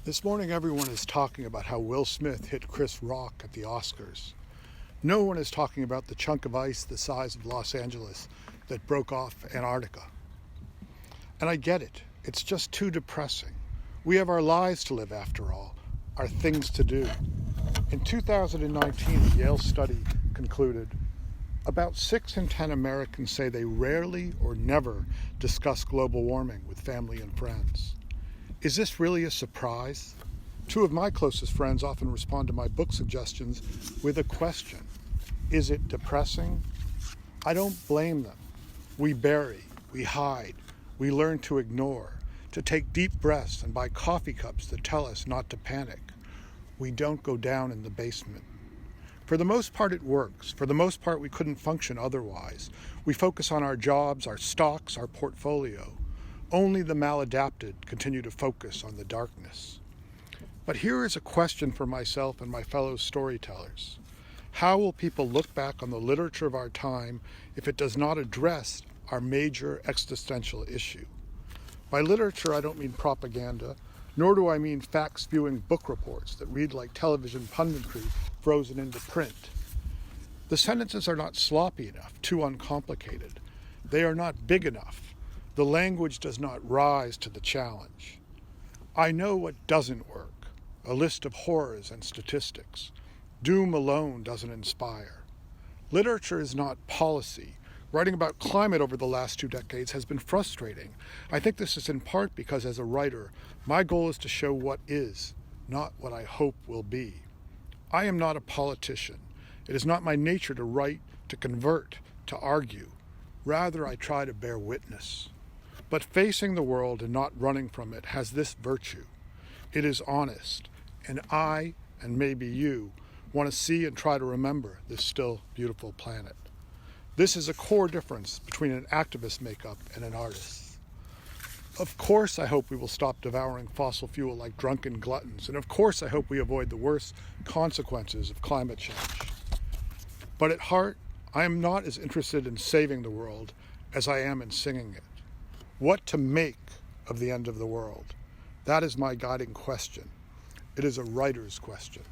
This morning everyone is talking about how Will Smith hit Chris Rock at the Oscars. No one is talking about the chunk of ice the size of Los Angeles that broke off Antarctica. And I get it. It's just too depressing. We have our lives to live after all, our things to do. In 2019, a Yale study concluded about 6 in 10 Americans say they rarely or never discuss global warming with family and friends. Is this really a surprise? 2 of my closest friends often respond to my book suggestions with a question. Is it depressing? I don't blame them. We bury, we hide, we learn to ignore, to take deep breaths and buy coffee cups that tell us not to panic. We don't go down in the basement. For the most part, it works. For the most part, we couldn't function otherwise. We focus on our jobs, our stocks, our portfolio. Only the maladapted continue to focus on the darkness. But here is a question for myself and my fellow storytellers. How will people look back on the literature of our time if it does not address our major existential issue? By literature, I don't mean propaganda, nor do I mean fact-spewing book reports that read like television punditry frozen into print. The sentences are not sloppy enough, too uncomplicated. They are not big enough. The language does not rise to the challenge. I know what doesn't work, a list of horrors and statistics. Doom alone doesn't inspire. Literature is not policy. Writing about climate over the last 2 decades has been frustrating. I think this is in part because as a writer, my goal is to show what is, not what I hope will be. I am not a politician. It is not my nature to write, to convert, to argue. Rather, I try to bear witness. But facing the world and not running from it has this virtue. It is honest, and I, and maybe you, want to see and try to remember this still beautiful planet. This is a core difference between an activist makeup and an artist. Of course I hope we will stop devouring fossil fuel like drunken gluttons, and of course I hope we avoid the worst consequences of climate change. But at heart, I am not as interested in saving the world as I am in singing it. What to make of the end of the world? That is my guiding question. It is a writer's question.